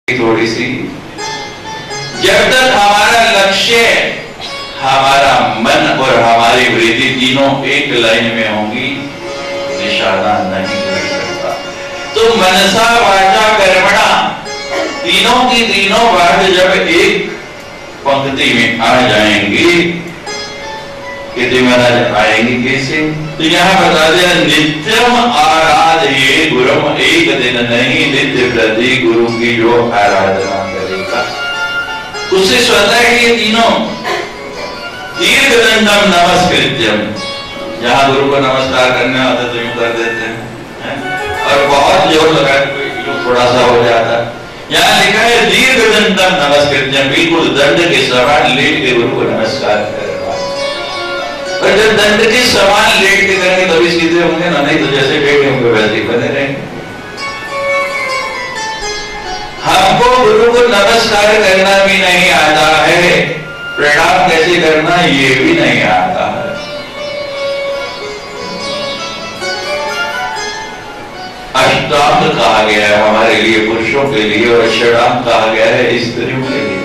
थोड़ी सी, जब तक हमारा लक्ष्य, हमारा मन और हमारी वृत्ति तीनों एक लाइन में होंगी, निशाना नहीं कर सकता। तो मनसा वाचा कर्मणा तीनों की तीनों बात जब एक पंक्ति में आ जाएंगी, कितने महाराज आएंगे कैसे? तो यहाँ बता दिया नित्यम आराध्य गुरुम, एक दिन नहीं नित्य प्रति गुरु की जो आराधना करेगा उससे स्वतः ये तीनों दीर्घदंडम नमस्कृत्यम, जहाँ गुरु को नमस्कार करना होता तो यूं कर देते हैं और बहुत जोर लगा थोड़ा सा हो जाता। यहाँ लिखा है दीर्घदंडम नमस्कृत्यम, बिल्कुल दंड के समान लेट के गुरु को नमस्कार कर। पर जब दंड के समान लेट के करेंगे तभी सीधे होंगे ना, नहीं तो जैसे बैठे होंगे वैसे ही बने रहेंगे। हमको गुरु को नमस्कार करना भी नहीं आता है, प्रणाम कैसे करना ये भी नहीं आता है। अष्टांग कहा गया है हमारे लिए पुरुषों के लिए और षडांग कहा गया है स्त्रियों के लिए।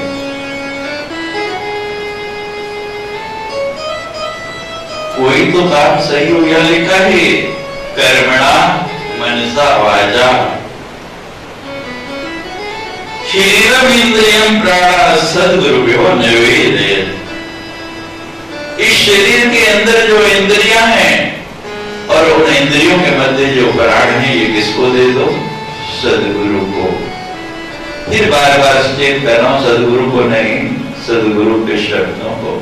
कोई तो काम सही हो गया, लिखा है कर्मणा मनसा वाचा शरीरम इंद्रियम प्राणा सद्गुरुभ्यो निवेदयेत्। इस शरीर के अंदर जो इंद्रियां हैं और उन इंद्रियों के मध्य जो प्राण है, ये किसको दे दो? सद्गुरु को। फिर बार बार स्टेट कर रहा हूं, सद्गुरु को नहीं, सद्गुरु के शब्दों को।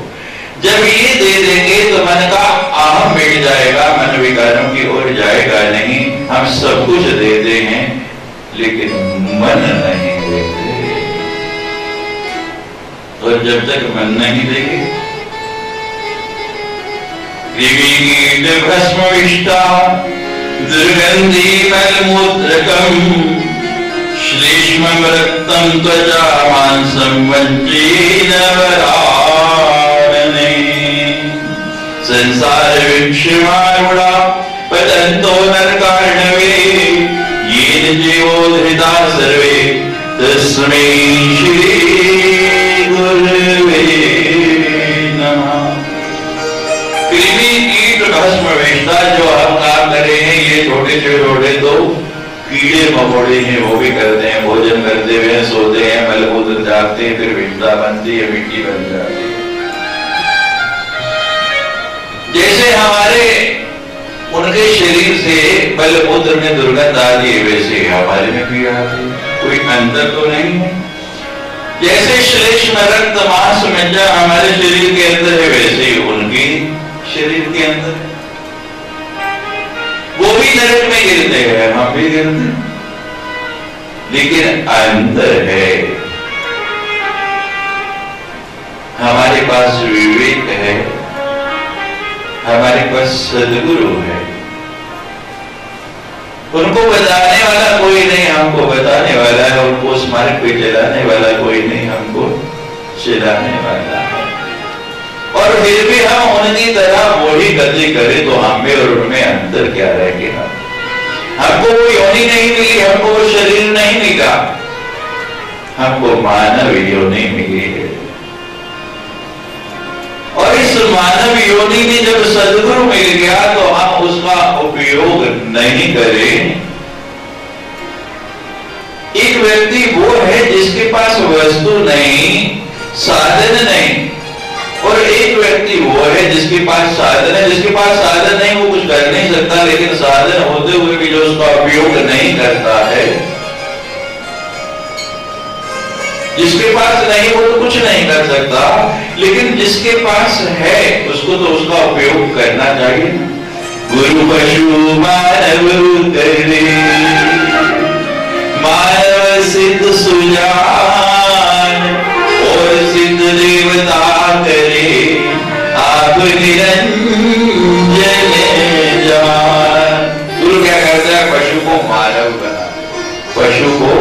जब ये दे देंगे तो मन का अहम मिट जाएगा, मन विकारों की ओर जाएगा नहीं। हम सब कुछ देते हैं लेकिन मन नहीं देते, और जब तक मन नहीं देंगे कृमिकीट भस्मविष्टा दुर्गंधी मलमूत्रकम श्लेष्मं रक्तं त्वचा मांसं वंचेन वरानने संसार विक्षमारूढ़ा पतन्तो नरकार्णवे येन जीवो धृता सर्वे तस्मै श्री गुरुवे नमः। कृमि कीट भस्म विष्टा, जो हम काम कर रहे हैं ये छोटे से छोटे तो कीड़े मकोड़े हैं, वो भी करते हैं, भोजन करते हुए सोते हैं, मलमूत्र जागते हैं, फिर विष्टा बनती है, मिट्टी बन जाती है। जैसे हमारे उनके शरीर से मलमूत्र में दुर्गंध आती है, वैसे हमारे में भी आती है, कोई अंतर तो नहीं है। जैसे श्लेष्म रक्त मांस मज्जा हमारे शरीर के अंदर है, वैसे ही उनके शरीर के अंदर है। वो भी नरक में गिरते हैं, हम भी गिरते हैं, लेकिन अंतर है। हमारे पास विवेक है, हमारे पास सद्गुरु है। उनको बताने वाला कोई नहीं, हमको बताने वाला है। उनको उस मार्ग पे चलाने वाला कोई नहीं, हमको चलाने वाला है। और फिर भी हम उनकी तरह वही गति करें तो हम में और उनमें अंतर क्या रह गया? हमको वो योनि नहीं मिली, हमको वो शरीर नहीं मिला, हमको मानव योनि मिली है। और इस मानव योनि में जब सद्गुरु मिल गया तो हम उसका उपयोग नहीं करें। एक व्यक्ति वो है जिसके पास वस्तु नहीं, साधन नहीं, और एक व्यक्ति वो है जिसके पास साधन है। जिसके पास साधन नहीं वो कुछ कर नहीं सकता, लेकिन साधन होते हुए भी जो उसका उपयोग नहीं करता है, जिसके पास नहीं वो तो कुछ नहीं कर सकता, लेकिन जिसके पास है उसको तो उसका उपयोग करना चाहिए। गुरु पशु मानव करे, मानव सिद्ध सुजान और सिद्ध देवता करे, आप निरंजन जान। गुरु क्या करता है? पशु को मानव बना, पशु को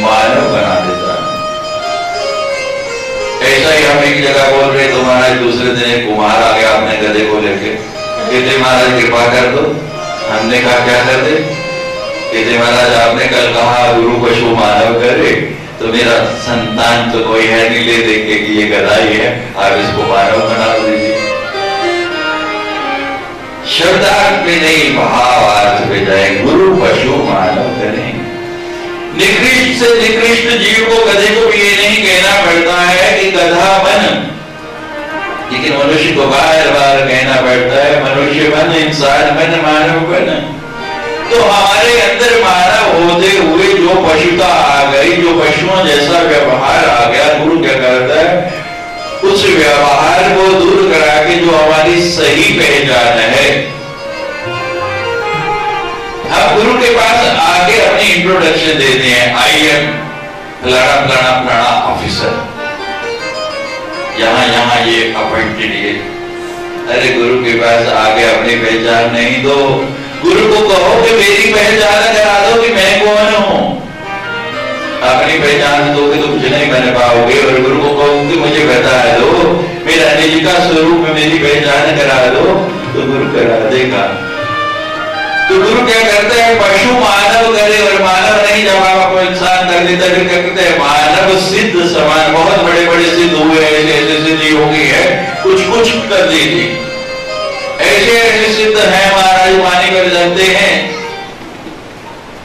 मानव बना देता। ऐसा ही हम एक जगह बोल रहे तो महाराज दूसरे दिन एक कुम्हार आ गया अपने गधे को लेके, कहते महाराज कृपा कर दो। हमने कहा क्या कर दे? कहते महाराज आपने कल कहा गुरु पशु मानव करे, बोले तो मेरा संतान तो कोई है नहीं, ले देंगे कि ये गधा ही है, आप इसको मानव बना दीजिए। शब्दार्थ में नहीं, भावार्थ पे जाए, गुरु पशु मानव करें। निकृष्ट से निकृष्ट जीव को, गधे को भी ये नहीं कहना पड़ता है कि गधा बन, लेकिन मनुष्य को बार बार कहना पड़ता है मनुष्य बन, इंसान बन, मानव बन। तो हमारे अंदर मानव होते हुए जो पशुता आ गई, जो पशुओं जैसा व्यवहार आ गया, गुरु क्या करता है उस व्यवहार को दूर करा के जो हमारी सही पहचान है, हम गुरु के पास आके अपनी इंट्रोडक्शन देते हैं, आई एम फलाना फलाना फलाना ऑफिसर, यहाँ यहाँ ये अपॉइंटेड ये। अरे गुरु के पास आके अपनी पहचान नहीं दो, गुरु को कहो कि मेरी पहचान करा दो कि मैं कौन हूं। अपनी पहचान दोगे तो कुछ नहीं बन पाओगे, और गुरु को कहो कि मुझे बता दो, मेरा निज का स्वरूप में मेरी पहचान करा दो, तो गुरु करा देगा। तो गुरु क्या करते हैं, पशु मानव करे और मानव नहीं, जब आप आपको इंसान कर देता फिर क्या करते हैं, मानव सिद्ध समान, बहुत बड़े बड़े सिद्ध हुए, ऐसे ऐसे सिद्धि हो गई है, कुछ कुछ कर दी थी, ऐसे ऐसे सिद्ध है महाराज मानी कर जानते हैं,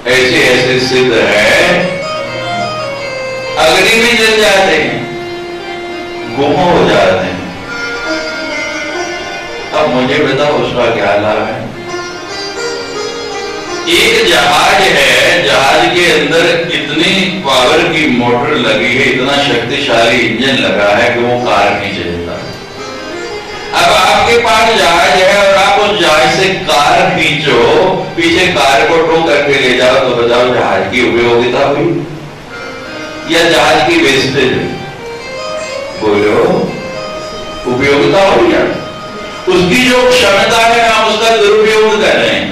ऐसे ऐसे सिद्ध है अग्नि में जल जाते हैं, गुम हो जाते हैं। अब मुझे बताओ उसका क्या लाभ है। एक जहाज है, जहाज के अंदर इतनी पावर की मोटर लगी है, इतना शक्तिशाली इंजन लगा है कि वो कार नहीं चलता। अब आपके पास जहाज है और आप उस जहाज से कार खींचो, पीछे कार को टो करके ले जाओ, तो बताओ जहाज की उपयोगिता हुई या जहाज की वेस्टेज? बोलो, उपयोगिता हो या उसकी जो क्षमता है हम उसका दुरुपयोग कर रहे हैं।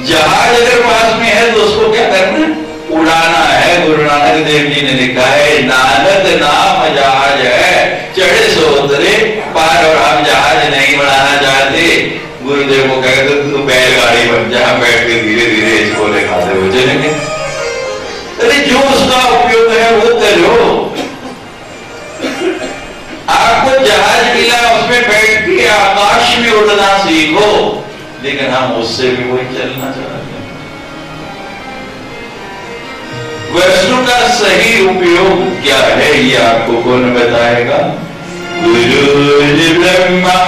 जहाज अगर पास में है तो उसको क्या करना है, उड़ाना है। गुरु नानक देव जी ने लिखा है, नानक नाम जहाज है, चढ़े सो उतरे पार, और हम जहाज नहीं बढ़ाना चाहते। गुरुदेव को कहते तू बैलगाड़ी बन जा, बैठ के धीरे धीरे इसको लेखाते हुए चलेंगे। अरे जो उसका उपयोग है वो करो। आपको जहाज मिला, उसमें बैठ के आकाश में उड़ना सीखो, लेकिन हम उससे भी वही चलना चाहते हैं। वस्तु का सही उपयोग क्या है ये आपको कौन बताएगा? गुरु ब्रह्मा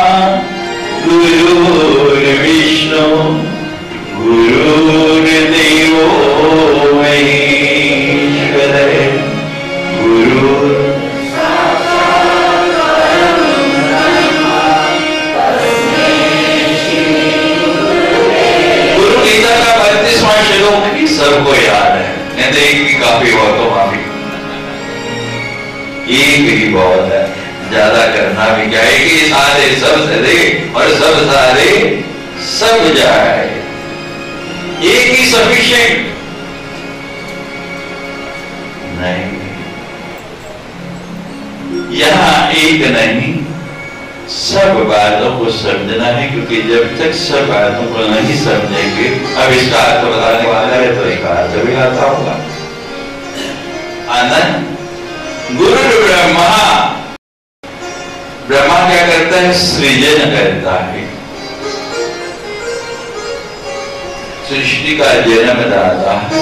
गुरु विष्णु गुरुर्देवो महेश्वर गुरु गीता का 32वां श्लोक ही सबको याद है, नहीं तो एक भी काफी हो तो माफी, एक ही बहुत है, ज्यादा करना भी क्या है कि सारे सब सरे और सब सारे सब जाए, एक ही सफिशिएंट नहीं। यहां एक नहीं, सब बातों को समझना है, क्योंकि जब तक सब बातों को नहीं समझेंगे, अब इसका अर्थ बताने वाला है तो एक अर्थ भी आता होगा। आनंद गुरु ब्रह्मा, ब्रह्मा क्या करता है, सृजन करता है, सृष्टि का जन्मदाता है।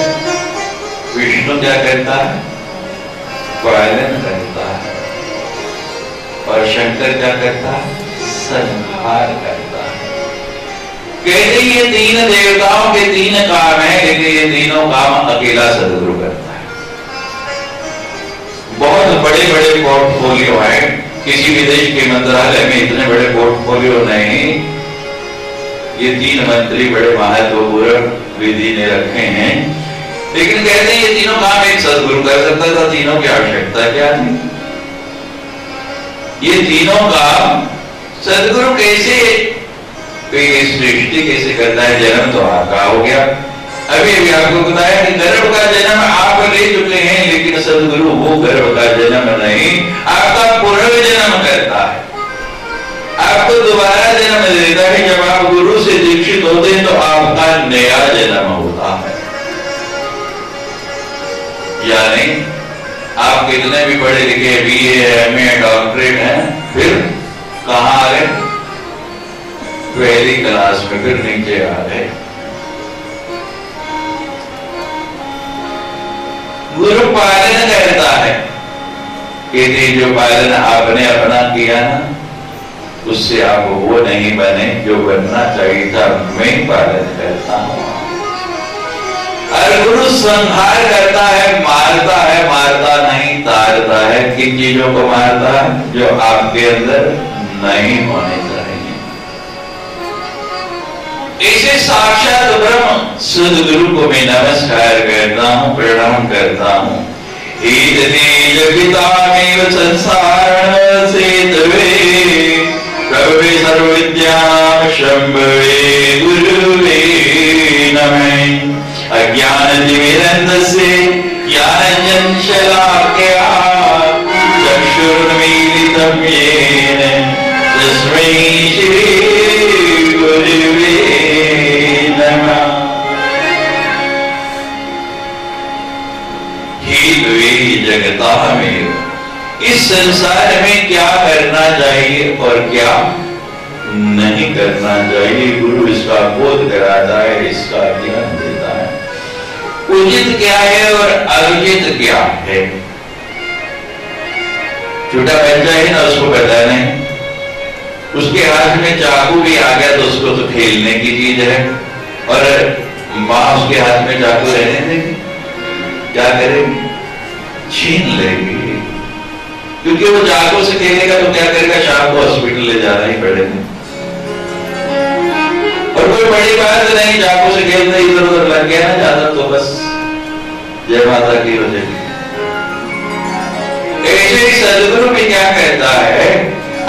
विष्णु क्या करता है, पालन करता है, और शंकर क्या करता है, संहार करता है। कहते ये तीन देवताओं के तीन काम है, लेकिन ये तीनों काम अकेला सदगुरु करता है। बहुत बड़े बड़े पोर्टफोलियो है, किसी विदेश के मंत्रालय में इतने बड़े पोर्टफोलियो नहीं। ये तीन मंत्री बड़े महत्वपूर्ण विधि ने रखे हैं, लेकिन कहते हैं ये तीनों काम एक सदगुरु कर सकता था, तीनों की आवश्यकता क्या थी? ये तीनों काम सदगुरु कैसे, सृष्टि कैसे करता है? जन्म तो आपका हो गया, अभी अभी आपको बताया कि गर्भ का जन्म आप ले चुके हैं, लेकिन सदगुरु वो गर्भ का जन्म नहीं, आपका पुनर्जन्म करता है, आपको दोबारा जन्म देता है। जब आप गुरु से दीक्षित होते हैं तो आपका नया जन्म होता है। यानी आप कितने भी पढ़े लिखे BA MA डॉक्टरेट हैं, फिर कहां आ गए? पहली क्लास में फिर नीचे आ गए। गुरु पालन कहता है कि जो पालन आपने अपना किया ना, उससे आप वो नहीं बने जो बनना चाहिए था, मैं पालन करता हूं। और गुरु संहार करता है, मारता नहीं, तारता है। किन चीजों को मारता है? जो आपके अंदर नहीं होने चाहिए। ऐसे साक्षात ब्रह्म सदगुरु को मैं नमस्कार करता हूं, प्रणाम करता हूं। जगतामेव संसार सेतवे प्रभवे सर्वविद्यां शंभवे गुरुवे नमः। अज्ञानतिमिरन्धस्य ज्ञानाञ्जन शलाकया चक्षुरुन्मीलितं येन तस्मै श्री गुरुवे नमः। हे द्वे जगतामेव, इस संसार में क्या करना चाहिए और क्या नहीं करना चाहिए, गुरु इसका बोध कराता है, इसका ज्ञान देता है। उचित क्या है और अनुचित क्या है। छोटा बच्चा है ना, उसको पता नहीं, उसके हाथ में चाकू भी आ गया तो उसको तो खेलने की चीज है, और माँ उसके हाथ में चाकू रहने देगी, क्या करेगी? छीन लेगी। क्योंकि वो चाकू से खेलेगा तो क्या करेगा? शाम को हॉस्पिटल ले जाना ही पड़ेगा। और कोई बड़ी बात नहीं, चाकू से खेलते इधर उधर लग गया ना ज्यादा तो बस जय माता की हो जाएगी। ऐसे ही सदगुरु भी क्या कहता है,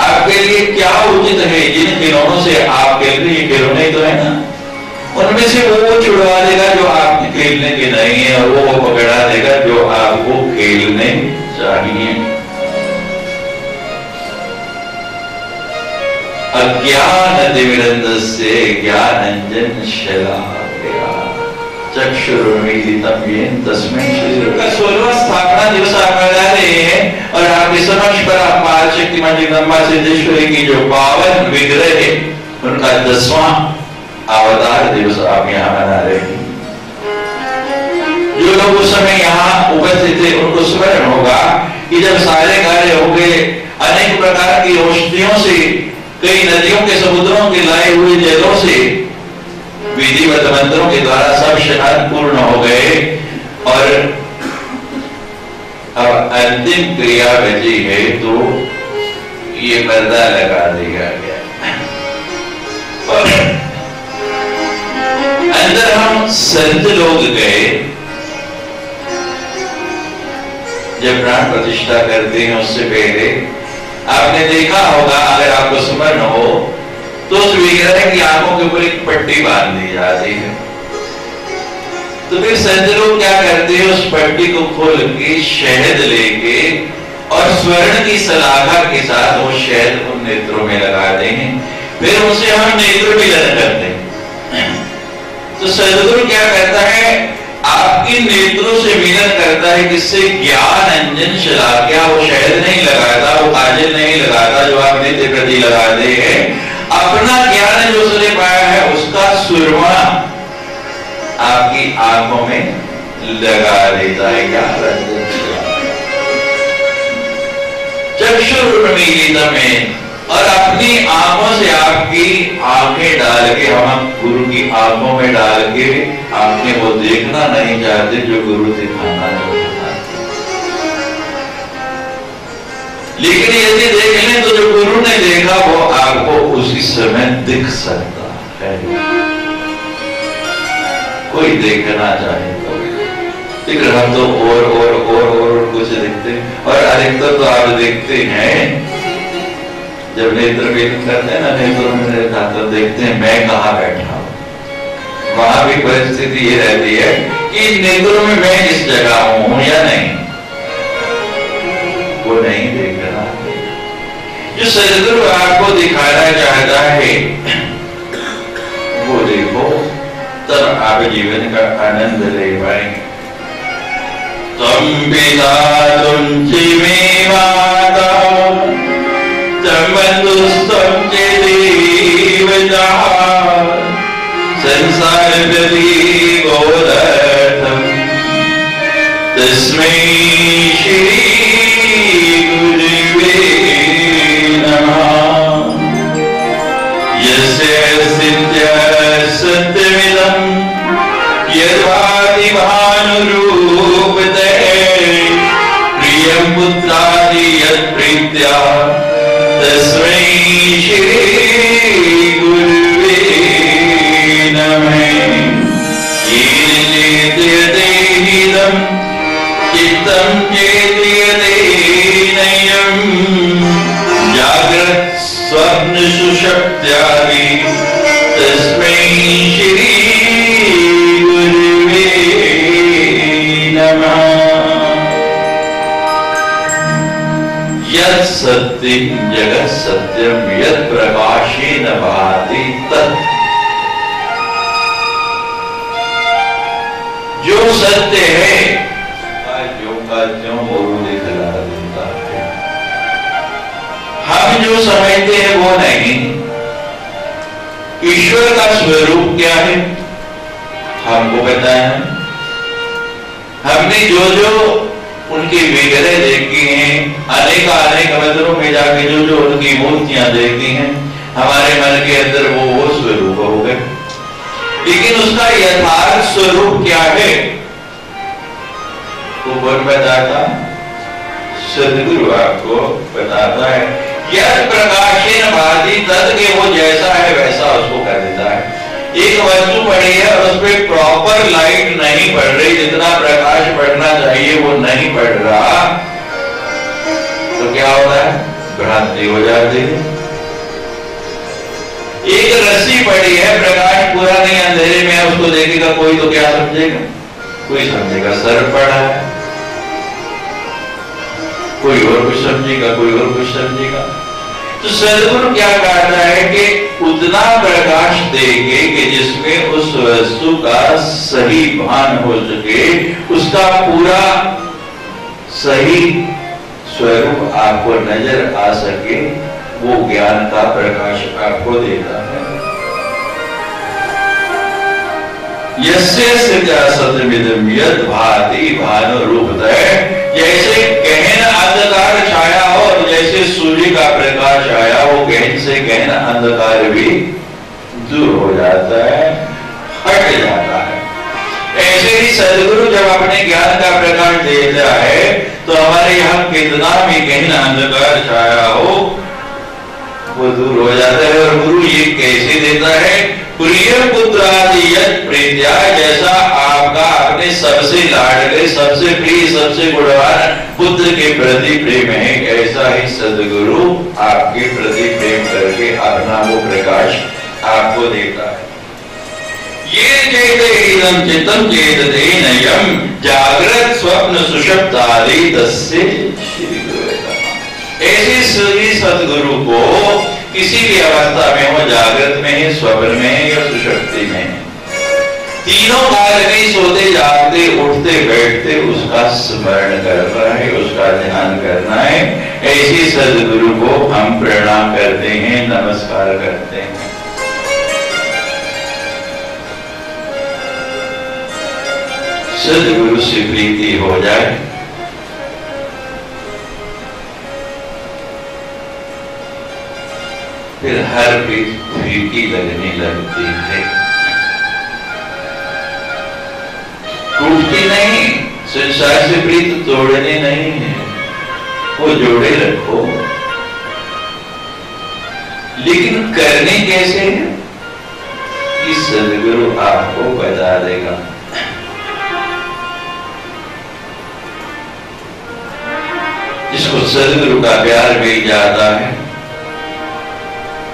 आपके लिए क्या उचित है, जिन खिलौनों से आप खेल रहे, ये खिलौने ही तो है ना, उनमें से वो छुड़वा देगा जो आपके खेलने के नहीं है, और वो पकड़ा देगा जो आपको खेलने चाहिए। अज्ञानतिमिरन्धस्य ज्ञानाञ्जन शलाकया चक्षुरुन्मीलितं येन तस्मै श्री। का 16वां स्थापना दिवस आप मना रहे हैं, और आपके समक्ष पर आप महाशक्तिमान जगदम्बा सिद्धेश्वरी की जो पावन विग्रह है, उनका 10वां अवतार दिवस आप यहाँ मना रहे हैं। जो लोग उस समय यहाँ उपस्थित थे उनको स्मरण होगा कि जब सारे कार्य हो गए, अनेक प्रकार की औषधियों से, कई नदियों के, समुद्रों के लाए हुए जलों से, विधिवत मंत्रों के द्वारा सब स्नान पूर्ण हो गए, और अब अंतिम क्रिया बची है, तो ये पर्दा लगा दिया गया। और अंदर हम संत लोग गए, जब प्राण प्रतिष्ठा करते हैं उससे पहले आपने देखा होगा, अगर आपको स्मरण हो तो उस विग्रह की आंखों के ऊपर एक पट्टी बांध दी जाती है। तो फिर संत लोग क्या करते हैं, उस पट्टी को खोल के शहद लेके और स्वर्ण की सलाखा के साथ वो शहद उन नेत्रों में लगाते हैं, फिर उनसे हम नेत्र मिलन करते हैं। तो सदगुरु क्या करता है, आपके नेत्रों से मिलन करता है, किससे? ज्ञान अंजन शलाकया। वो शहद नहीं लगाता, वो काजल नहीं लगाता जो आप नित्य प्रति लगाते हैं, अपना ज्ञान जो उसने पाया है उसका सुरमा आपकी आंखों में लगा देता है। क्या? चक्षुरुन्मीलितं येन, और अपनी आंखों से आपकी आंखें डाल के, हम गुरु की आंखों में डाल के आंखें वो देखना नहीं चाहते जो गुरु दिखाना चाहता है। लेकिन यदि देख लें तो जो गुरु ने देखा वो आपको उसी समय दिख सकता है। कोई देखना चाहे तो, लेकिन हम तो और कुछ देखते हैं। और अधिकतर तो आप देखते हैं जब नेत्र भेदन करते हैं ना, नेत्रों में देखा तो देखते हैं मैं कहाँ बैठा हूं। वहां भी परिस्थिति ये रहती है कि नेत्रों में मैं किस जगह हूं या नहीं, वो नहीं देख रहा। जो सदगुरु आपको दिखाना चाहता है वो देखो, तब आप जीवन का आनंद ले पाएंगे। त्वं पिता त्वं मे माता त्वं बन्धुस्त्वं च देवता संसारगति गोदर्थम् तस्मै श्री गुरुवे नमः। यस्य सत्यमिदं यद्भाति भानुरूपते प्रियं पुत्रादि यत्प्रीत्या तस्मै श्री गुरुवे नमः। येन चेत्यतेहिदं चित्तं चेत्यते नयं जाग्रत् स्वप्न सुषुप्त्यादि तस्मै श्री गुरुवे नमः। यत् सत्यं जगत् सत्यं यत् प्रकाशेन भाति तत्, जो सत्य है जो का जो मोरू दिखला देता है। हम जो समझते हैं वो नहीं। ईश्वर का स्वरूप क्या है हमको पता है। हमने जो जो उनकी विग्रह देखी हैं, अनेक मंदिरों में जाके जो जो उनकी मूर्तियां देखी हैं, हमारे मन के अंदर वो स्वरूप हो गए। लेकिन उसका यथार्थ स्वरूप क्या है वो कौन बताता? सदगुरु आपको बताता है। यह प्रकाशेन भाति तद के वो जैसा है वैसा उसको कर देता है। एक वस्तु पड़ी है और उसपे प्रॉपर लाइट नहीं पड़ रही, जितना प्रकाश पड़ना चाहिए वो नहीं पड़ रहा, तो क्या होता है? भ्रांति हो जाती है। एक रस्सी पड़ी है, प्रकाश पूरा नहीं, अंधेरे में उसको देखेगा कोई तो क्या समझेगा? कोई समझेगा सर्प पड़ा है, कोई और कुछ समझेगा, कोई और कुछ समझेगा। तो सदगुरु क्या कहता है कि उतना प्रकाश देंगे कि जिसमें उस वस्तु का सही भान हो सके, उसका पूरा सही स्वरूप आपको नजर आ सके, वो ज्ञान का प्रकाश आपको देता है। यस्य सत्यमिदं यद् भाति भानुरूपतः, जैसे गहन अंधकार छाया हो और जैसे सूर्य का प्रकाश आया, वो गहन से गहन अंधकार भी दूर हो जाता है, हट जाता है। ऐसे ही सदगुरु जब अपने ज्ञान का प्रकाश देता है तो हमारे यहाँ कितना भी गहन अंधकार छाया हो वो दूर हो जाता है। और गुरु ये कैसे देता है? प्रिय पुत्रादि यत् प्रीत्या, जैसा आपका अपने सबसे लाडले, सबसे प्रिय, सबसे गुणवान पुत्र के प्रति प्रेम है, ऐसा ही सदगुरु आपके प्रति प्रेम करके अपना वो प्रकाश आपको देता है। ये चेतेहिदं चित्तं चेतते नयं जागृत स्वप्न सुषुप्तादि तस्य श्री गुरुवे नमः। ऐसे श्री सदगुरु को किसी भी अवस्था में हो, जागृत में है, स्वप्न में है या सुषुप्ति में है, तीनों काल में सोते जागते उठते बैठते उसका स्मरण करना है, उसका ध्यान करना है। ऐसे सदगुरु को हम प्रणाम करते हैं, नमस्कार करते हैं। सदगुरु से प्रीति हो जाए, फिर हर प्रीत फीकी लगने लगती है, टूटती नहीं। संसार से प्रीत तोड़ने नहीं है, वो जोड़े रखो। लेकिन करने कैसे है कि सदगुरु आपको बता देगा। जिसको सदगुरु का प्यार मिल जाता है,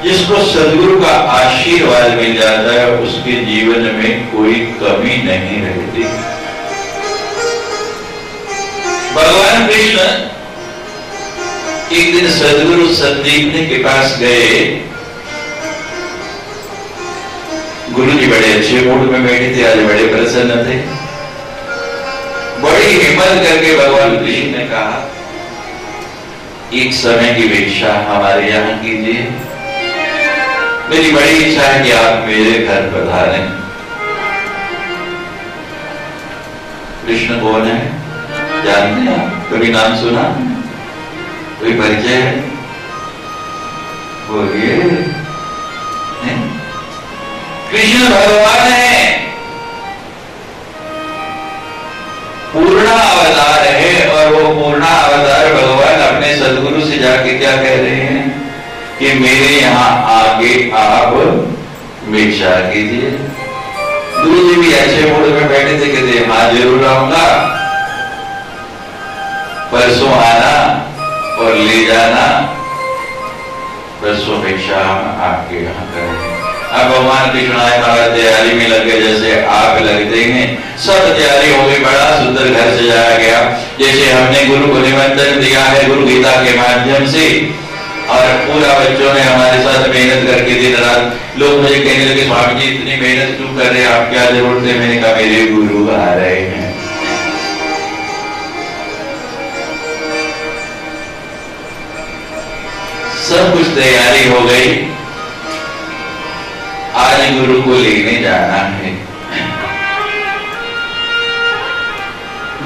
जिसको सदगुरु का आशीर्वाद मिल जाता है, उसके जीवन में कोई कमी नहीं रहती। भगवान कृष्ण एक दिन सदगुरु संदीपनी के पास गए। गुरु जी बड़े अच्छे मूड में बैठे थे, आज बड़े प्रसन्न थे, बड़े बड़ी हिम्मत करके भगवान कृष्ण ने कहा, एक समय की भिक्षा हमारे यहाँ कीजिए, मेरी बड़ी इच्छा है कि आप मेरे घर पधारें। कृष्ण कौन है जानते हैं आप? कभी नाम सुना? कोई परिचय है? बोलिए। कृष्ण भगवान है, पूर्णा अवतार है। और वो पूर्णा अवतार भगवान अपने सदगुरु से जाके क्या कह रहे हैं कि मेरे यहाँ आके आप भिक्षा कीजिए। गुरु जी भी अच्छे मूड में बैठे थे, कहते हाँ जरूर आऊंगा, परसों आना और ले जाना, परसों भिक्षा हम आपके यहाँ करेंगे। अब भगवान कृष्ण आए, महाराज तैयारी में लग गए, जैसे आप लगते हैं। सब तैयारी हो गई, बड़ा सुंदर घर सजाया गया, जैसे हमने गुरु को निमंत्रण दिया है गुरु गीता के माध्यम से। और पूरा बच्चों ने हमारे साथ मेहनत करके दिन रात। लोग मुझे कहने लगे, स्वामी जी इतनी मेहनत क्यों कर रहे हैं, आप क्या जरूरत है? मैंने कहा मेरे गुरु आ रहे हैं। सब कुछ तैयारी हो गई, आज गुरु को लेने जाना है।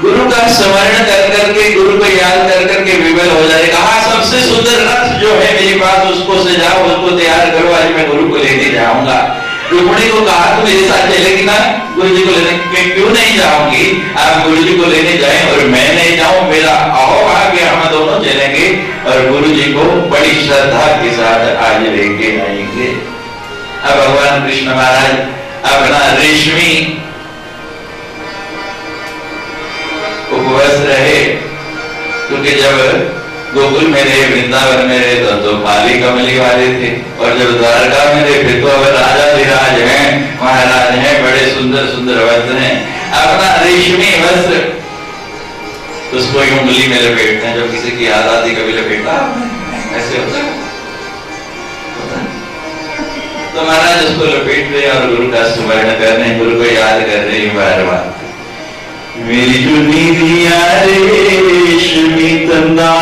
गुरु का स्मरण कर करके, गुरु को याद कर करके विवल हो जाएगा। हाँ, सबसे सुंदर रथ जो है मेरे पास, उसको सजाओ, उसको तैयार करो, आज मैं गुरु को लेने जाऊंगा। रुक्मिणी को कहा तुम मेरे साथ चलेगी ना गुरु जी को लेने? मैं क्यों नहीं जाऊंगी, आप गुरु जी को लेने जाएं और मैं नहीं जाऊं, मेरा आओ आगे, हम दोनों चलेंगे और गुरु जी को बड़ी श्रद्धा के साथ आज लेके आएंगे। अब भगवान कृष्ण महाराज अपना रेशमी उपवास रहे, क्योंकि जब गोकुल में रहे, वृंदावन में रहे तो खाली कमली वाले थे, और जब द्वारका में रहे फिर तो अब राजाधिराज हैं, महाराज हैं, बड़े सुंदर सुंदर वस्त्र हैं। अपना रेशमी वस्त्र उसको उंगली में लपेटते हैं, जब किसी की याद आती कभी लपेटा ऐसे होता है। तो महाराज उसको लपेट रहे और गुरु का स्मरण कर रहे हैं, गुरु को याद कर रहे हैं बार बार। मेरी चुनी दिया रेशमी तंदा,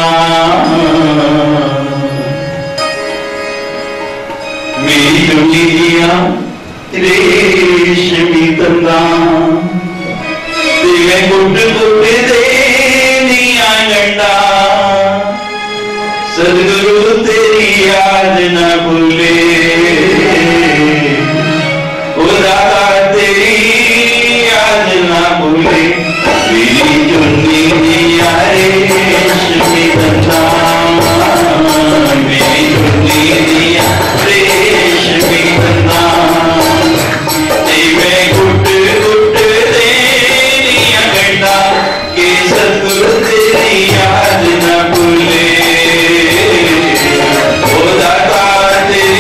मेरी चुनी दिया रेशमी तंदा, तेरे गुट गुट दे दिया गंडा, सदगुरु तेरी याद न भूले, तेरी याद ना भूले। मेरी चुन्नी दिया रेशमी तंदा, मेरी चुन्नी दिया रेशमी तंदा, तेरे गुट गुट दे दिया गंडा, के सतगुरु तेरी याद ना भूले, ओ दाता तेरी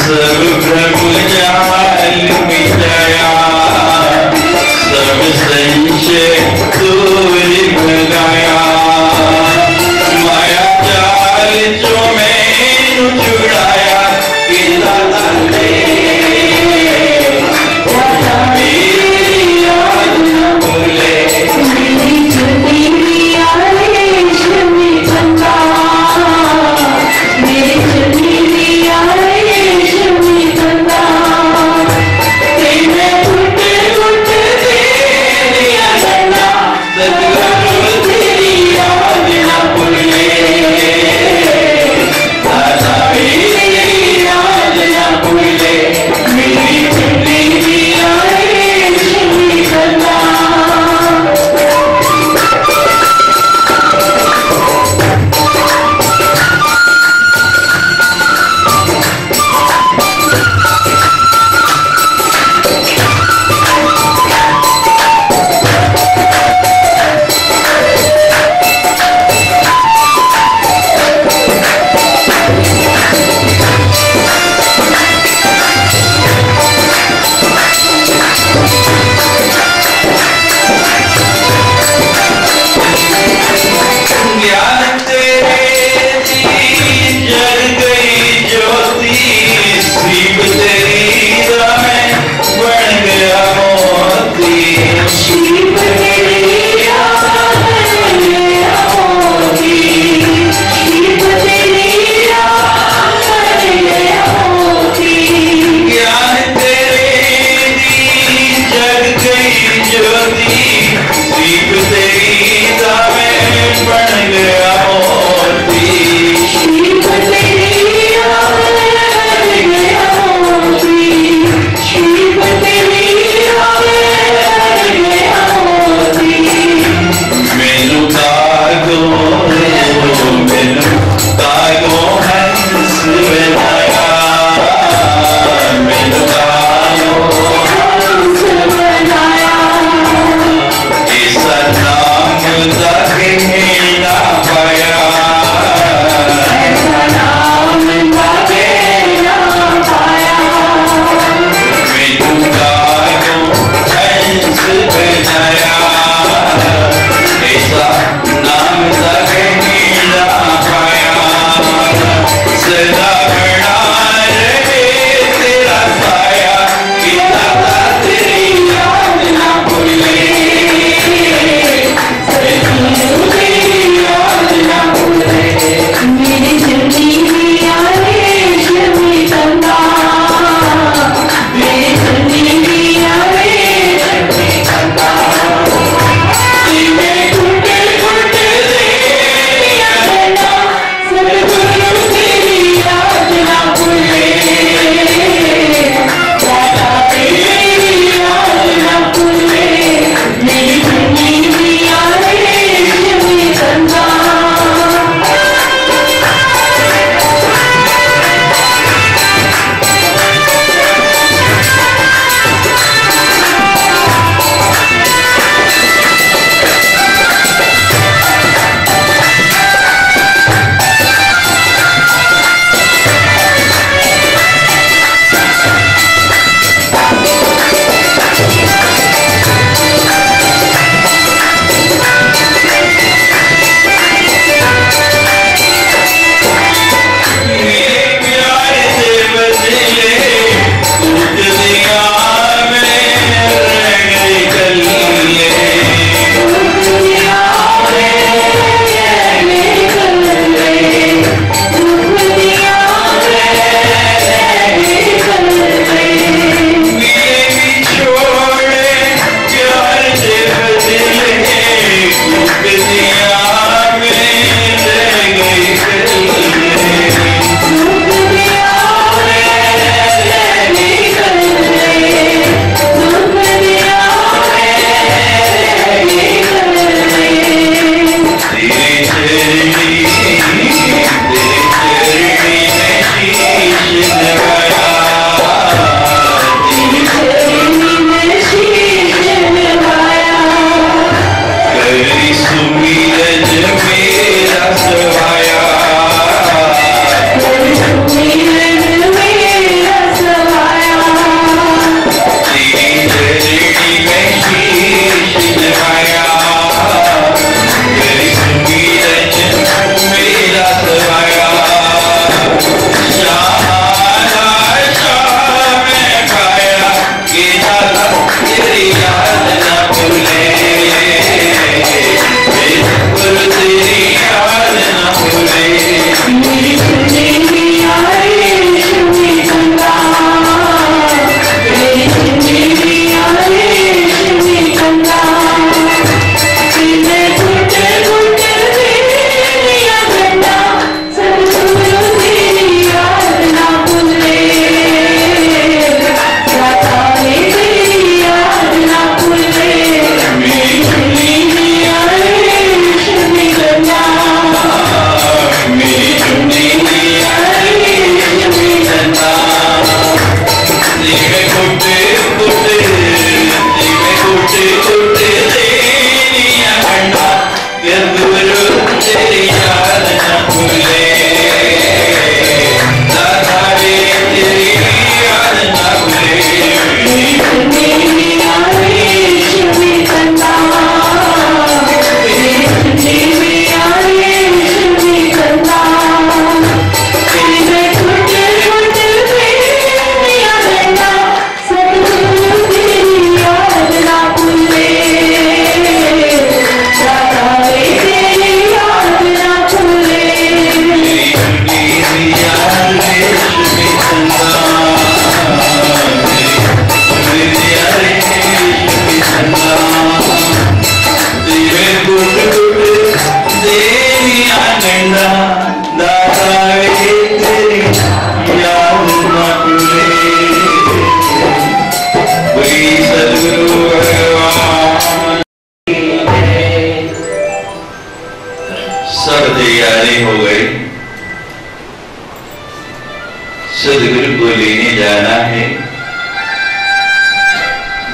सब प्रभु जाल मिटाया, सब संशय दूर भगाया, माया जाल जो मैनू छुड़ाया, मेरे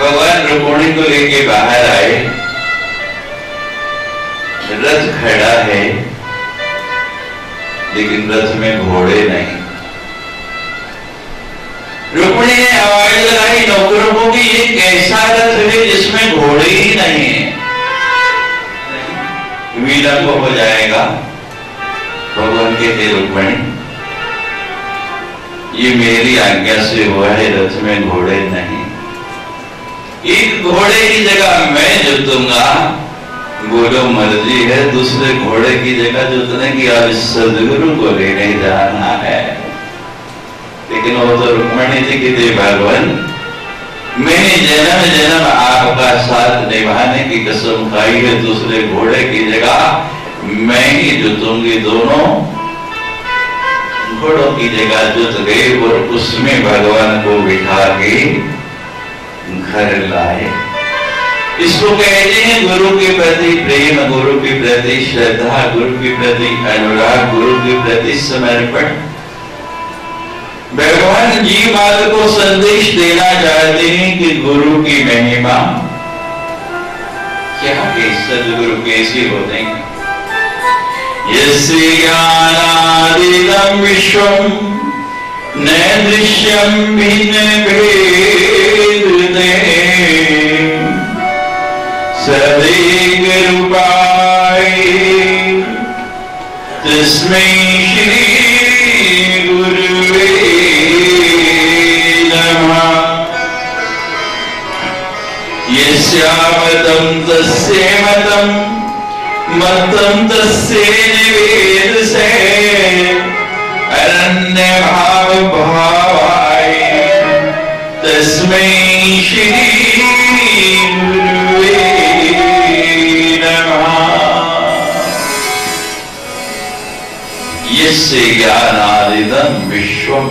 भगवान रुक्मिणी को लेके बाहर आए, रथ खड़ा है लेकिन रथ में घोड़े नहीं। रुक्मिणी ने आवाज लगाई नौकरों को कि ये कैसा रथ है जिसमें घोड़े ही नहीं है, विलंब हो जाएगा। भगवान कहते रुक्मिणी ये मेरी आज्ञा से हुआ है, रथ में घोड़े नहीं। एक घोड़े की जगह मैं जोतूंगा, बोलो मर्जी है, दूसरे घोड़े की जगह जोतने की अब सदगुरु को लेने जाना है। लेकिन वो तो रुक्मिणी जी की थी, भगवान मैंने जन्म जन्म आपका साथ निभाने की कसम खाई है, दूसरे घोड़े की जगह मैं ही जोतूंगी। दोनों घोड़ों की जगह जुट गए और उसमें भगवान को बिठा के घर लाए। इसको कहते हैं गुरु के प्रति प्रेम, गुरु के प्रति श्रद्धा, गुरु के प्रति अनुराग, गुरु के प्रति समर्पण। भगवान जीव मात्र को संदेश देना चाहते हैं कि गुरु की महिमा क्या है, सदगुरु कैसे होते हैं। यस्य ज्ञानादिदं विश्वं न दृश्यं भिन्न भेदते सदैक रूपाय तस्मै श्री गुरुवे नमः। यस्यामतं तस्य मतं मतं तस्य निवेदसे अनन्य भाव भावाय तस्मै श्री गुरुवे नमः। यस्य ज्ञानादिदं विश्वम्,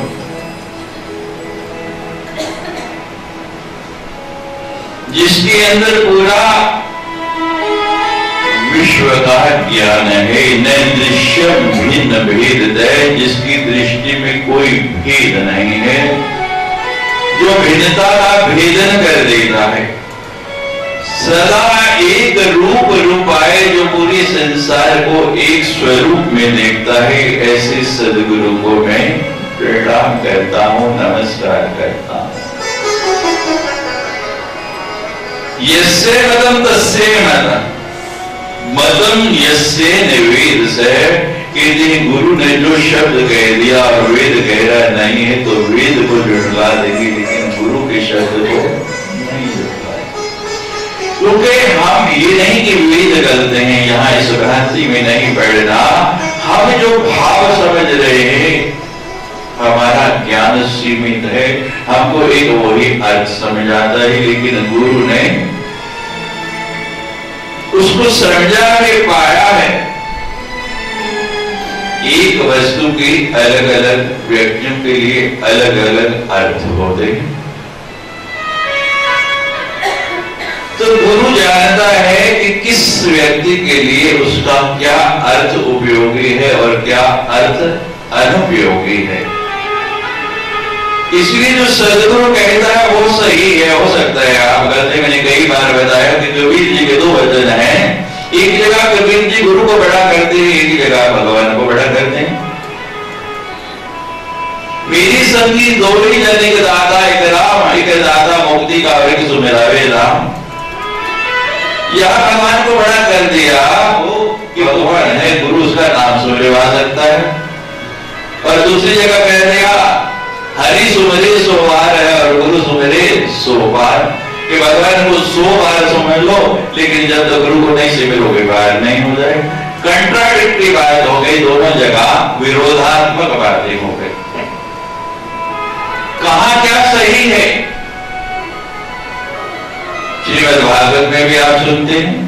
जिसके अंदर पूरा विश्व का ज्ञान है। न दृश्यम भिन्न भेदतः, जिसकी दृष्टि में कोई भेद नहीं है, जो भिन्नता का भेदन कर देता है। सदा एक रूप आए, जो पूरे संसार को एक स्वरूप में देखता है। ऐसे सदगुरु को मैं प्रणाम करता हूं, नमस्कार करता हूं। यस्य मतं तस्य मतं, मतम यस्य निवेद से, कि गुरु ने जो शब्द कह दिया और वेद कह रहा नहीं है तो वेद को जुड़वा देगी, लेकिन गुरु के शब्द को नहीं जुड़वाए। क्योंकि हम ये नहीं कि वेद गलत हैं, यहाँ इस भ्रांति में नहीं पड़ना। हम जो भाव समझ रहे हैं, हमारा ज्ञान सीमित है, हमको एक वही अर्थ समझ आता है, लेकिन गुरु ने उसको समझा के पाया है। एक वस्तु के अलग अलग व्यक्तियों के लिए अलग अलग अर्थ होते हैं। तो गुरु जानता है कि किस व्यक्ति के लिए उसका क्या अर्थ उपयोगी है और क्या अर्थ अनुपयोगी है। इसलिए जो सदगुरु कहता है वो सही है। हो सकता है आप गलती, मैंने कई बार बताया कि कबीर जी के दो वचन हैं। एक जगह कबीर जी गुरु को बड़ा करते हैं, एक जगह भगवान को बड़ा करते हैं। मेरी संगी दो ही जन, एक दाता एक राम, एक दाता मुक्ति का और एक सुमिरावे राम। यहाँ भगवान को बड़ा कर दिया वो कि भगवान है, गुरु उसका नाम सुमिरवा सकता है। और दूसरी जगह कह दिया हरि सुमरे 100 बार है और गुरु सुमरे 100 बार, कि भगवान को 100 बार समझ लो, लेकिन जब तक गुरु को नहीं सिमरोगे बात नहीं हो जाए। कंट्राडिक्टरी बात हो गई, दोनों जगह विरोधात्मक बातें हो गई। कहां क्या सही है? श्रीमद् भागवत में भी आप सुनते हैं,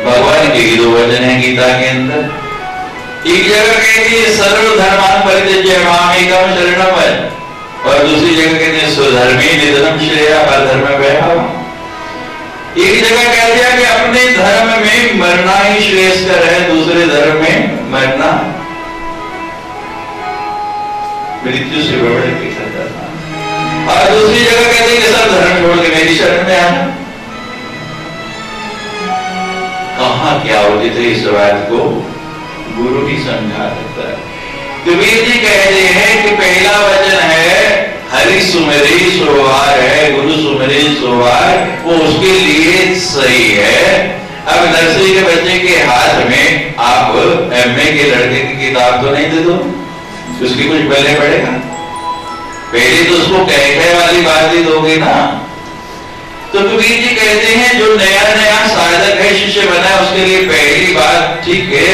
भगवान के दो वचन है गीता के अंदर। एक जगह कहती है सर्व धर्मान परित्यज्य मामेकं शरणं व्रज, और दूसरी जगह कहते हैं स्वधर्मे निधनं श्रेयः परधर्म वैभवम्। एक जगह कह दिया कि अपने धर्म में मरना ही श्रेष्ठकर है, दूसरे धर्म में मरना मृत्यु से बढ़ के खतरनाक। और दूसरी जगह कहते हैं कि सब धर्म छोड़ के मेरी शरण में आना। कहां क्या उचित है इस बात को गुरु ही समझा सकता है। कबीर जी कहते हैं कि पहला वचन है हरि सुमिरि सुरवार है, गुरु सुमिरि सुरवार, वो उसके लिए सही है। अब नर्सरी के बच्चे के हाथ में आप एमए के लड़के की किताब तो नहीं दे दो, उसकी कुछ पहले पड़ेगा, पहले तो उसको कह वाली बात ही दोगे ना। तो कबीर जी कहते हैं जो नया नया साधक है, शिष्य बना है, उसके लिए पहली बात ठीक है,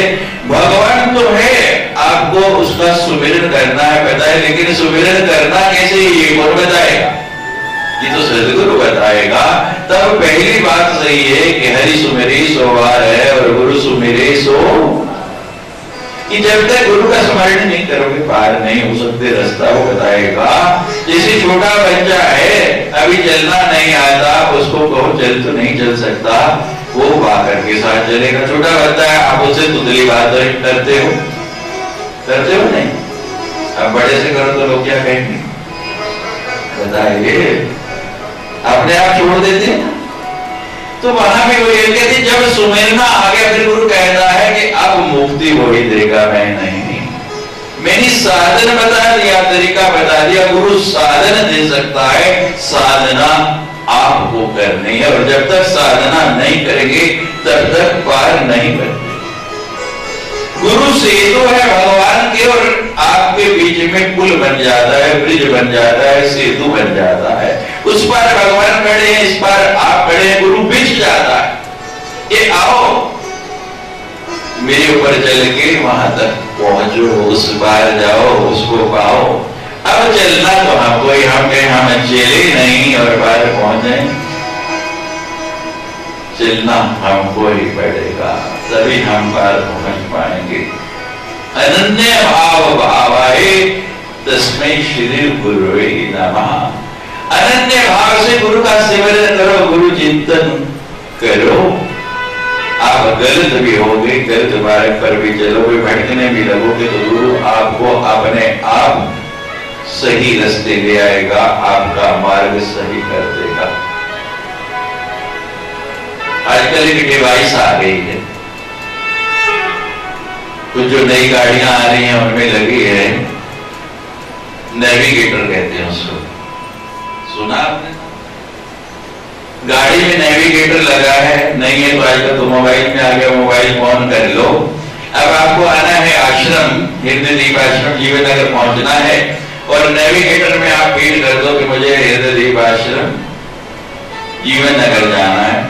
भगवान तो है, आपको उसका सुमिरन करना है पता है, लेकिन सुमिरन करना कैसे ये कौन बताएगा? ये तो सदगुरु बताएगा। तब पहली बात सही है कि हरि सुमिरि सोवार है और गुरु सुमिरे सो, कि जब तक गुरु का स्मरण नहीं करोगे पार नहीं हो सकते रास्ता, वो बताएगा। जैसे छोटा बच्चा है, अभी चलना नहीं आता, उसको कहो चल तो नहीं चल सकता, वो वाकर के साथ चलेगा। छोटा बच्चा है, आप उससे तुतली बात करते हो नहीं? अब बड़े से करो तो लोग क्या कहेंगे बताइए, अपने आप छोड़ देते हैं। तो वहां भी वही कहते, जब सुमिरना आ गया फिर गुरु कहता है कि अब मुक्ति वही देगा, मैं नहीं। मैंने साधन बता दिया, तरीका बता दिया, गुरु साधन दे सकता है, साधना आपको करनी है। और जब तक साधना नहीं करेंगे तब तक पार नहीं बनते। गुरु सेतु है भगवान के और आपके बीच में पुल बन जाता है, ब्रिज बन जाता है, सेतु बन जाता है। उस पार भगवान खड़े हैं, इस पार आप खड़े हैं, गुरु बिछ जाता है। ये आओ मेरे ऊपर चल के वहां तक पहुंचो, उस पार जाओ, उसको पाओ। अब चलना तो हमको ही, हम कहें हम चले नहीं और पार पहुंचे, चलना हमको ही पड़ेगा, तभी हम पार पहुंच पाएंगे। अनन्य भाव भावाए तस्मै श्री गुरुवे नमः। अनन्य भाव से गुरु का सिमरन करो, गुरु चिंतन करो। आप गलत भी होगे, गलत मार्ग पर भी चलोगे, भटकने भी लगोगे, तो गुरु आपको अपने आप सही रास्ते ले आएगा, आपका मार्ग सही कर देगा। आजकल एक डिवाइस आ गई है, कुछ जो नई गाड़ियां आ रही हैं उनमें लगी है, नेविगेटर कहते हैं उसको, सुना आपने? गाड़ी में नेविगेटर लगा है, नहीं है तो आजकल तो मोबाइल में आ गया, मोबाइल फोन कर लो। अब आपको आना है आश्रम, हृदयदीप आश्रम जीवन नगर पहुंचना है, और नेविगेटर में आप फीड कर दो कि मुझे हृदयदीप आश्रम जीवन नगर जाना है,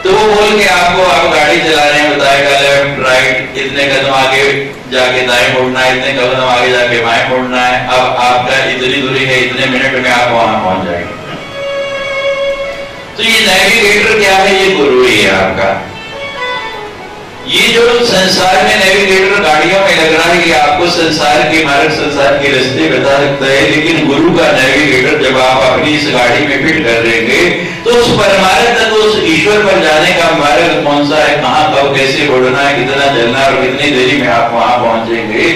तो वो बोल के आपको, आप गाड़ी चला रहे हैं, बताएगा लेफ्ट राइट, इतने कदम आगे जाके दाएं मुड़ना है, इतने कदम आगे जाके बाएं मुड़ना है। अब आपका इतनी दूरी है, इतने मिनट में आप वहां पहुंच जाएंगे। तो ये नेविगेटर क्या है? ये गुरु ही है आपका। ये जो संसार में नेविगेटर गाड़ियों में लग रहा है, ये आपको संसार के मार्ग, संसार के रास्ते बता सकता है, लेकिन गुरु का नेविगेटर जब आप अपनी इस गाड़ी में फिट कर देंगे तो उस परमार्थ तक, उस ईश्वर पर जाने का मार्ग कौन सा है, कहां कब कैसे उड़ना है, कितना चलना है और कितनी देरी में आप वहां पहुंचेंगे।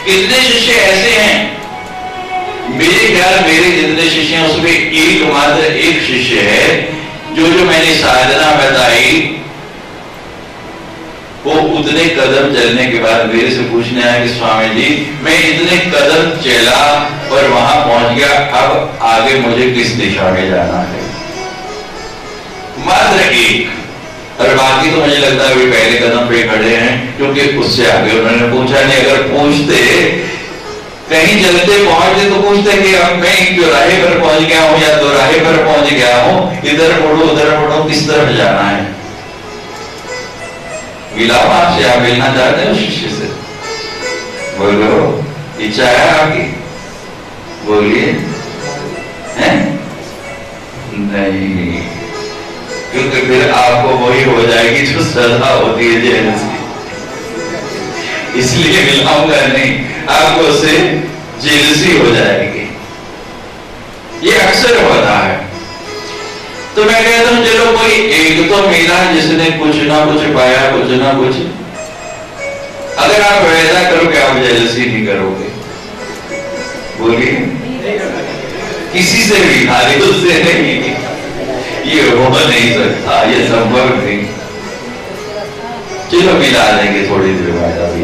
कितने शिष्य ऐसे हैं, मेरे ख्याल मेरे जितने शिष्य हैं उसमें एकमात्र एक शिष्य है जो मैंने साधना बताई, वो उतने कदम चलने के बाद मेरे से पूछने आया कि स्वामी जी मैं इतने कदम चला और वहां पहुंच गया, अब आगे मुझे किस दिशा में जाना है? मात्र एक। और बाकी तो मुझे लगता है वे पहले कदम पे खड़े हैं, क्योंकि उससे आगे उन्होंने पूछा नहीं। अगर पूछते, कहीं चलते पहुंचते तो पूछते कि अब मैं चौराहे पर पहुंच गया हूं या दोराहे पर पहुंच गया हूं, इधर मुड़ो उधर मुड़ो, किस तरफ जाना है? मिलाओ आपसे, आप मिलना चाहते हो शिष्य से? बोलो, इच्छा है आपकी? बोलिए। हैं? नहीं, क्योंकि फिर आपको वही हो जाएगी जो सजा होती है जेलस की, इसलिए मिलाऊंगा नहीं, आपको उससे जेलसी हो जाएगी। ये अक्सर होता है। तो मैं कहता हूं चलो कोई एक तो मिला जिसने कुछ ना कुछ पाया, कुछ ना कुछ। अगर आप वैसा करोगे आप जेलसी नहीं करोगे। बोलिए, किसी से भी खाली, उससे नहीं, ये हो नहीं सकता, ये संभव नहीं। चलो मिला देंगे थोड़ी देर बाद। अभी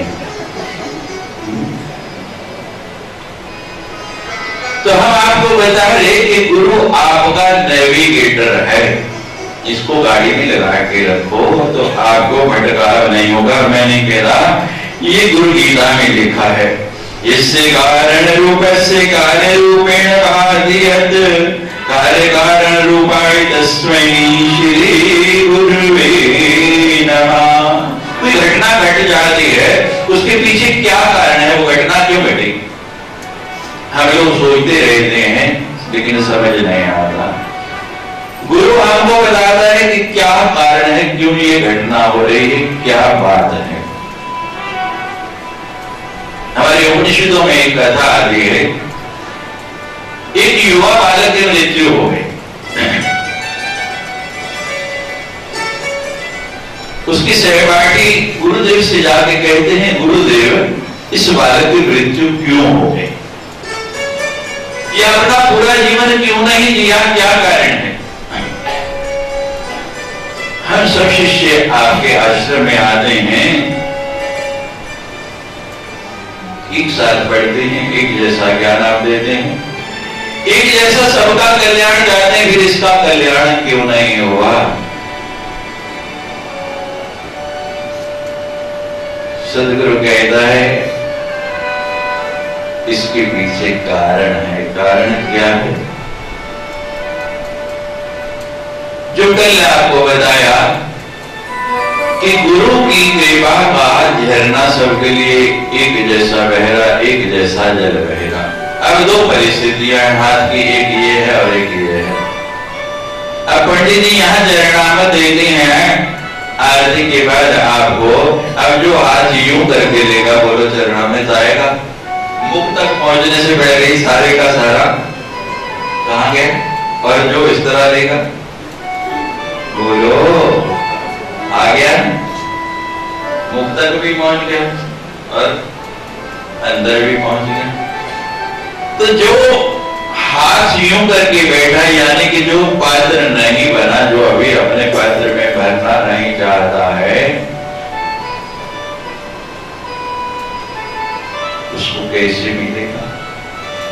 तो हम आपको बता रहे कि गुरु आपका नेविगेटर है, इसको गाड़ी में लगा के रखो तो आपको भटकाव नहीं होगा। मैं नहीं कह रहा, ये गुरु गीता में लिखा है, इससे कारण रूप से कार्य रूपेण भादियत कार्य कारण रूपाय तस्मै श्री गुरुवे नमः। कोई घटना घट जाती है, उसके पीछे क्या कारण है, वो घटना क्यों घटी, हम लोग सोचते रहते हैं लेकिन समझ नहीं आता। गुरु हमको बताता है कि क्या कारण है, क्यों ये घटना हो रही है, क्या बात है। हमारे उपनिषदों में एक कथा आती है, एक युवा बालक की मृत्यु हो गई। उसकी सहपाठी गुरुदेव से जाके कहते हैं, गुरुदेव इस बालक की मृत्यु क्यों हो गई, ये अपना पूरा जीवन क्यों नहीं जिया, क्या कारण है। हम सब शिष्य आपके आश्रम में आते हैं, एक साथ पढ़ते हैं, एक जैसा ज्ञान आप देते हैं, एक जैसा सबका कल्याण चाहते हैं, फिर इसका कल्याण क्यों नहीं हुआ। सदगुरु कहता है इसके पीछे कारण है। कारण क्या है, जो कल आपको बताया कि गुरु की कृपा का झरना सबके लिए एक जैसा बह रहा, एक जैसा जल बह रहा। अब दो परिस्थितियां हाथ की, एक ये है और एक ये है। अब पंडित जी यहाँ जरनामत देते हैं आरती के बाद आपको, अब जो हाथ यूं करके लेगा बोलो चरणामृत आएगा, मुख तक पहुंचने से पहले ही सारे का सारा कहां गए, और जो इस तरह लेगा बोलो आ गया, मुख तक भी पहुंच गया और अंदर भी पहुंच गया। तो जो हाथ यूं करके बैठा, यानी कि जो पात्र नहीं बना, जो अभी अपने पात्र में भरना नहीं चाहता है, उसको कैसे मिलेगा।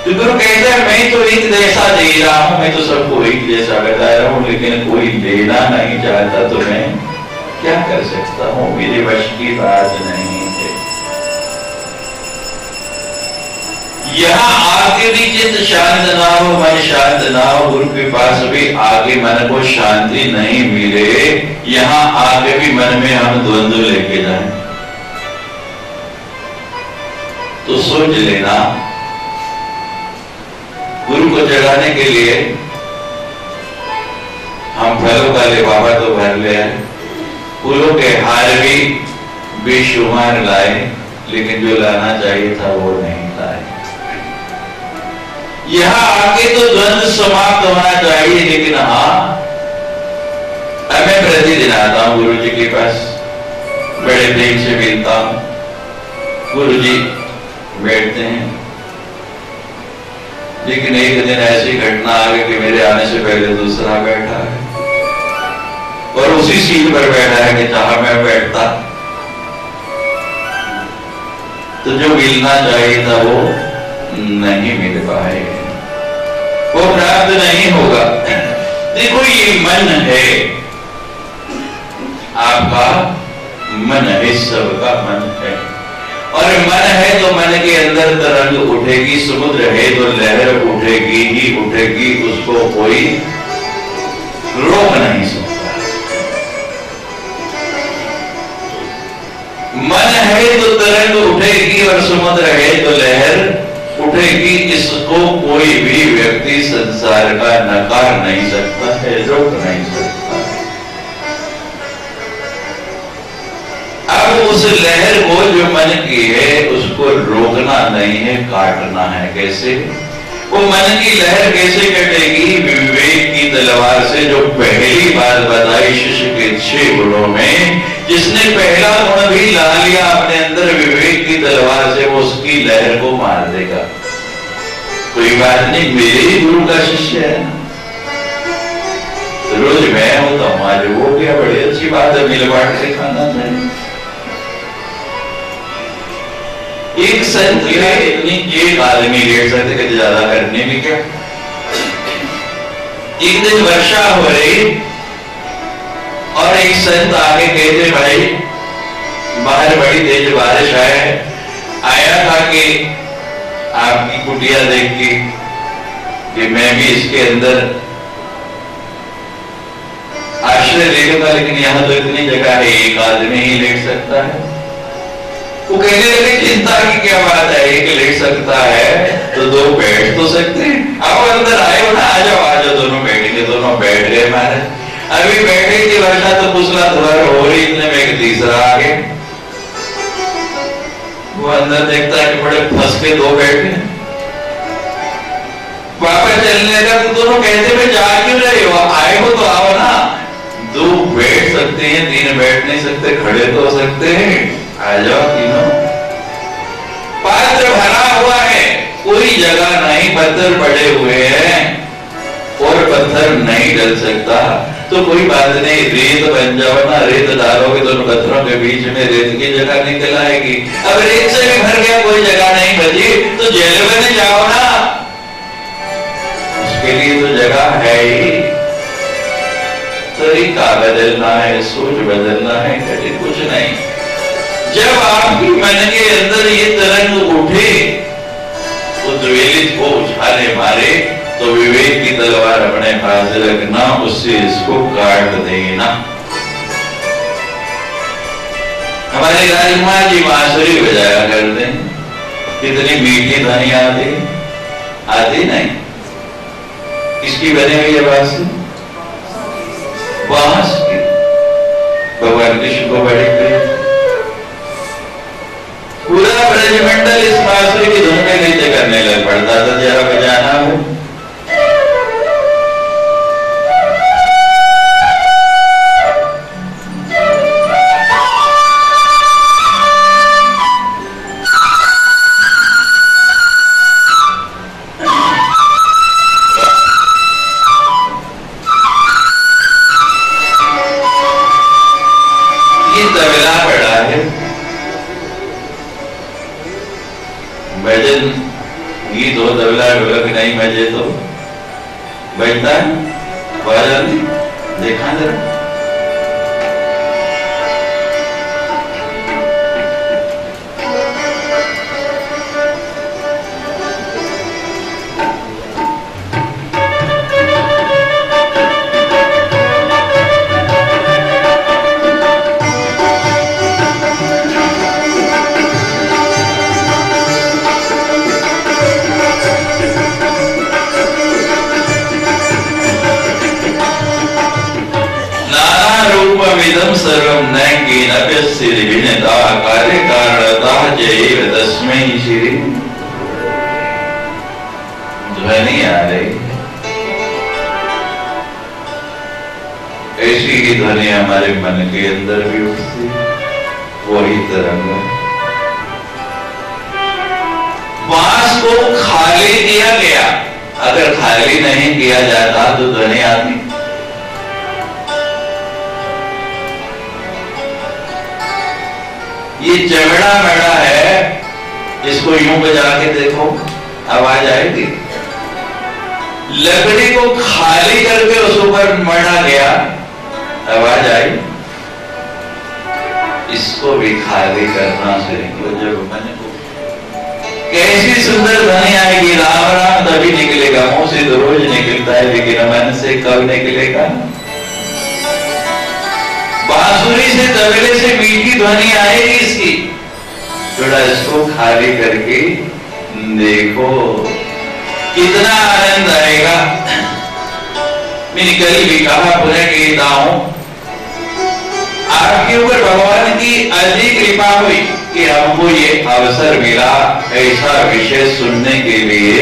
तो गुरु कहता है मैं तो एक जैसा दे रहा हूं, मैं तो सबको एक जैसा बता रहा हूं, लेकिन कोई देना नहीं चाहता तो मैं क्या कर सकता हूं, मेरे वश की बात नहीं है। यहाँ आके भी चित्त शांत ना हो, मन शांत ना हो, गुरु के पास भी आगे मन को शांति नहीं मिले, यहाँ आके भी मन में हम द्वंद्व लेके जाएं तो सोच लेना, गुरु को जगाने के लिए हम फलों का लिफाफा तो भर ले आए, फूलों के हार भी बेशुमार लाए, लेकिन जो लाना चाहिए था वो नहीं लाए। यहाँ आके तो द्वंद्व समाप्त होना चाहिए, लेकिन हाँ अब मैं प्रतिदिन आता हूं गुरु जी के पास, बड़े प्रेम से मिलता हूं, गुरु जी बैठते हैं, लेकिन एक दिन ऐसी घटना आ गई कि मेरे आने से पहले दूसरा बैठा है और उसी सीट पर बैठा है कि जहां मैं बैठता, तो जो मिलना चाहिए था वो नहीं मिल पाए, वो प्राप्त नहीं होगा। देखो ये मन है, आपका मन है, सबका मन है, और मन है तो मन के अंदर तरंग उठेगी, समुद्र है तो लहर उठेगी ही उठेगी, उसको कोई रोक नहीं सकता। मन है तो तरंग उठेगी और समुद्र है तो लहर उठेगी, इसको कोई भी व्यक्ति संसार का नकार नहीं सकता है, रोक नहीं सकता। अब उस लहर को जो मन की है उसको रोकना नहीं है, काटना है। कैसे? वो मन की लहर कैसे कटेगी? विवेक की तलवार से, जो पहली बात बताई शिष्य के 6 गुणों में, जिसने पहला गुण भी ला लिया अपने अंदर विवेक की तलवार से, वो उसकी लहर को मार देगा। कोई बात नहीं, मेरे ही गुरु का शिष्य है, रोज मैं होता हूं, आज वो गया, बड़ी अच्छी बात है, मिल बांट के खाना चाहिए। एक संत इतनी एक आदमी लेट सकते, कभी ज्यादा करने में क्या। एक दिन वर्षा हो रही और एक संत आगे कहते, भाई बाहर बड़ी तेज बारिश आया था कि आपकी कुटिया देख के कि मैं भी इसके अंदर आश्रय ले लूंगा, लेकिन यहां तो इतनी जगह है, एक आदमी ही लेट सकता है। वो कहने लगे, चिंता की क्या बात है, एक लेट सकता है तो दो बैठ तो सकते हैं। अब अंदर आए हो ना, आ जाओ दोनों बैठेंगे। दोनों बैठ गए महाराज। अभी बैठे थी वर्षा तो मूसलाधार हो रही, इतने में एक तीसरा आ गया। वो अंदर देखता है कि बड़े फंस के दो बैठे, वापस चलने लगा तो दोनों कहते, मैं जा क्यों रहे हो, आए हो तो आओ ना। दो बैठ सकते हैं, तीन बैठ नहीं सकते, खड़े तो हो सकते हैं, आ जाओ तीनों। पात्र भरा हुआ है, कोई जगह नहीं, पत्थर पड़े हुए हैं और पत्थर नहीं डल सकता, तो कोई बात नहीं, रेत बन जाओ ना, रेत डालोगे तो पत्थरों के बीच में रेत की जगह निकल आएगी। अब रेत से भी भर गया, कोई जगह नहीं बची, तो जेल बन जाओ ना, उसके लिए तो जगह है ही। तरीका बदलना है, सोच बदलना है, कभी कुछ नहीं। जब आपकी मन के अंदर ये तरंग उठे, उद्वेलित हो, उछाले मारे, तो विवेक की तलवार अपने पास रखना, उससे इसको काट देना। हमारे राजकुमार जी बांसुरी बजाया करते हैं, कितनी मीठी ध्वनि आती नहीं। किसकी बनी हुई है बांसुरी? बांस की। भगवान कृष्ण को बड़े प्रिय, पूरा ब्रजमंडल इस बांसुरी की धुन में नृत्य करने लग पड़ता था। जरा बजाना हो, गीत हो, तबला ढोलक नहीं बजे तो बैठता है, बाजा नहीं देखा जरा। रूपमिदं सर्वं न केनपि विनता कार्यकारणतः जैव तस्मै श्री। ध्वनि आ रही, ऐसी ही ध्वनि हमारे मन के अंदर भी उठती, वही तरंग। बांस को खाली किया गया, अगर खाली नहीं किया जाता तो ध्वनि आती। ये चमड़ा मड़ा है, इसको यूं बजा के देखो, आवाज आएगी। लकड़ी को खाली करके उस ऊपर मड़ा गया, आवाज आई। इसको भी खाली करना सीखो। जब मन को कैसी सुंदर ध्वनि आएगी, राम राम तभी निकलेगा, मुंह से तो रोज निकलता है, लेकिन मन से कब निकलेगा? बांसुरी से, तबले से मीठी ध्वनि आएगी इसकी। थोड़ा इसको खाली करके देखो, कितना आनंद आएगा। मैंने कल भी कहा, पुनः कहता हूं, आपके ऊपर भगवान की अधिक कृपा हुई कि हमको ये अवसर मिला ऐसा विषय सुनने के लिए।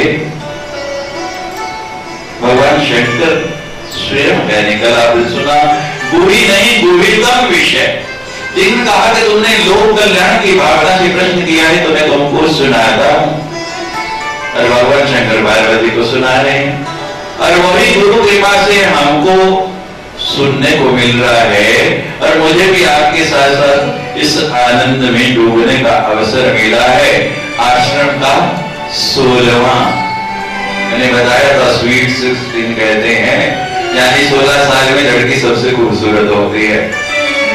भगवान शंकर स्वयं कहने कल आपने सुना, गुही नहीं गुहीतम विषय। जिन कहा कि तुमने लोक कल्याण की भावना से प्रश्न किया है, तो मैं तुमको सुनाता हूं। और भगवान शंकर पार्वती को सुना रहे हैं, और वही गुरु कृपा से हमको सुनने को मिल रहा है। और मुझे भी आपके साथ साथ इस आनंद में डूबने का अवसर मिला है। आश्रम का 16वां, मैंने बताया था स्वीट 16 कहते हैं, यानी 16 साल में लड़की सबसे खूबसूरत होती है।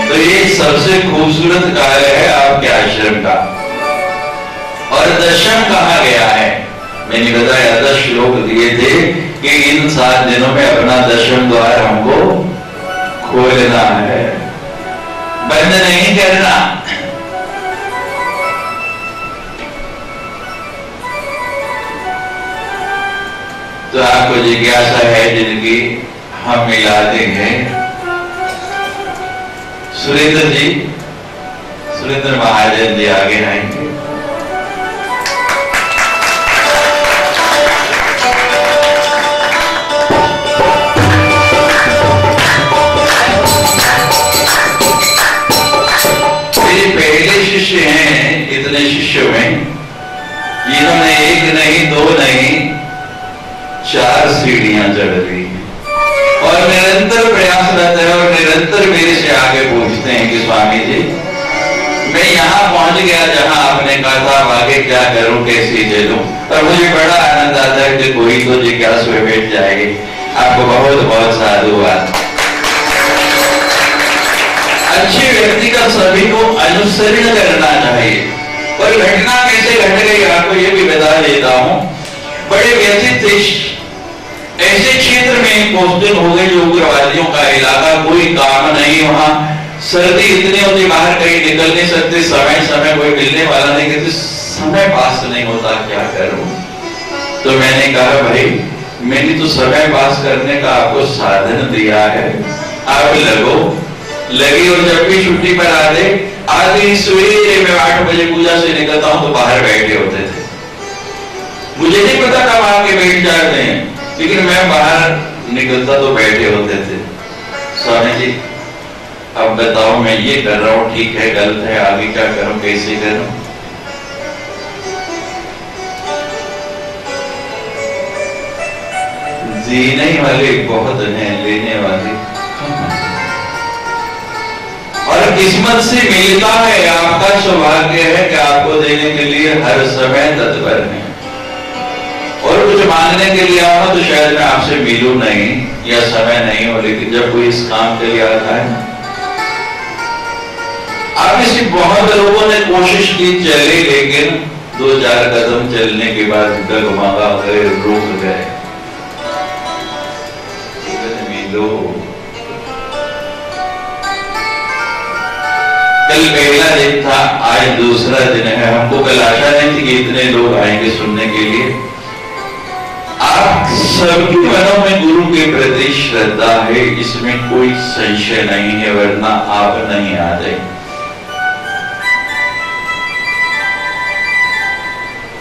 तो ये सबसे खूबसूरत कार्य है आपके आश्रम का। और दशम कहा गया है, मैंने बताया 10 श्लोक दिए थे कि इन 7 दिनों में अपना दशम द्वार हमको खोलना है, बंद नहीं करना। तो आपको जिज्ञासा है जिनकी हम मिला देंगे। सुरेंद्र जी, सुरेंद्र महाजन जी आगे आएंगे। पहले शिष्य हैं इतने शिष्यों में, जिन्होंने 1 नहीं 2 नहीं 4 सीढ़ियां चढ़ ली और निरंतर प्रयासरत है और निरंतर मेरे से आगे पूछते हैं कि स्वामी जी मैं यहाँ पहुंच गया जहां आपने कहा था, आगे क्या करूं, कैसे चलूं। और मुझे बड़ा आनंद आता है कि कोई तो जिज्ञासु में बैठ जाएगी। आपको बहुत बहुत साधुवाद। अच्छे व्यक्ति का सभी को अनुसरण करना चाहिए। और घटना कैसे घट गई आपको ये भी बता देता हूं। बड़े व्यथित थे, ऐसे क्षेत्र में पोस्टिंग हो गई जो उग्रवादियों का इलाका, कोई काम नहीं, वहां सर्दी इतनी होती, बाहर कहीं निकल नहीं सकते, समय कोई मिलने वाला नहीं, कहते समय पास नहीं होता, क्या करूं। तो मैंने कहा भाई मैंने तो समय पास करने का आपको साधन दिया है, आप लगी और जब भी छुट्टी पर आते सवेरे में 8 बजे पूजा से निकलता हूं तो बाहर बैठे होते थे। मुझे नहीं पता कब आके बैठ जाते हैं, लेकिन मैं बाहर निकलता तो बैठे होते थे। स्वामी जी अब बताओ मैं ये कर रहा हूं, ठीक है गलत है, आगे क्या करूं, कैसे करूं। जीने वाले बहुत हैं, लेने वाले कम हैं। और किस्मत से मिलता है, आपका सौभाग्य है कि आपको देने के लिए हर समय तत्पर है। और कुछ मांगने के लिए आओ तो शायद मैं आपसे मिलूं नहीं या समय नहीं हो, लेकिन जब कोई इस काम के लिए आता है, आप इसी बहुत लोगों ने कोशिश की चले, लेकिन 2-4 कदम चलने के बाद डगमगा गए, रुक गए। मिलो, कल पहला दिन था, आज दूसरा दिन है। हमको कल आशा नहीं थी कि इतने लोग आएंगे सुनने के लिए। आप सबके मनों में गुरु के प्रति श्रद्धा है, इसमें कोई संशय नहीं है, वरना आप नहीं आते।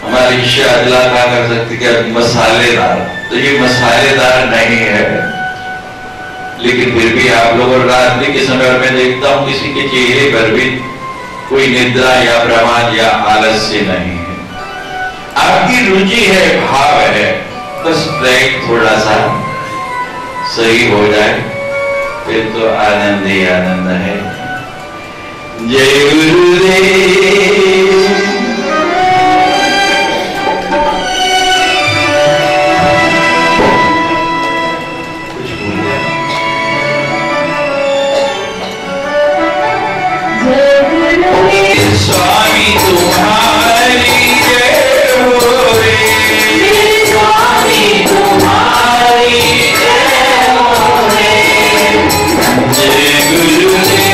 हमारी शादिला क्या कर सकती क्या मसालेदार, तो ये मसालेदार नहीं है, लेकिन फिर भी आप लोग और रात्रि के समय मैं देखता हूं किसी के चेहरे पर भी कोई निद्रा या प्रमाद या आलस्य नहीं है। आपकी रुचि है, भाव है, बस ट्रैक थोड़ा सा सही हो जाए फिर तो आनंद ही आनंद है। जय गुरुदेव। स्वामी तुम्हारी जय हो रे, स्वामी तुम्हारी जय हो रे, जय गुरुदेव।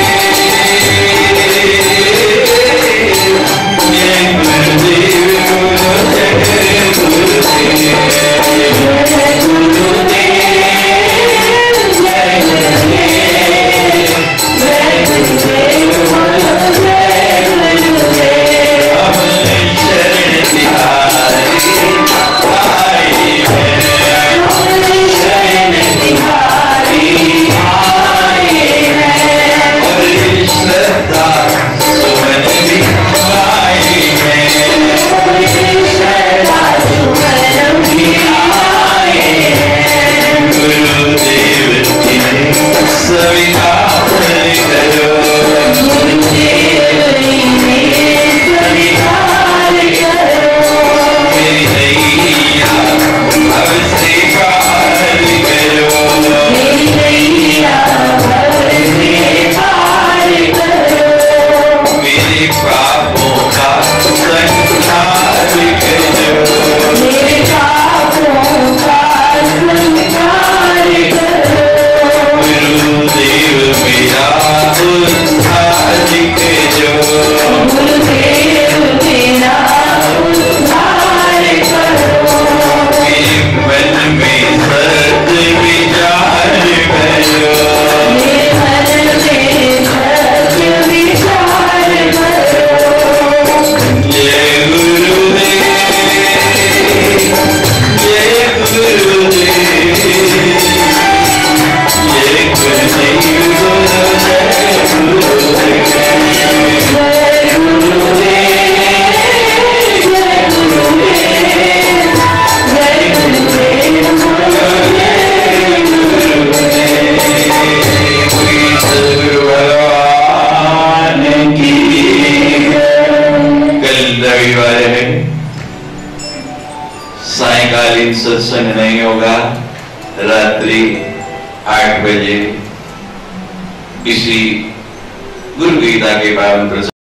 सायकालीन सत्संग नहीं होगा, रात्रि 8 बजे किसी गुरु गीता के पावन प्रसंग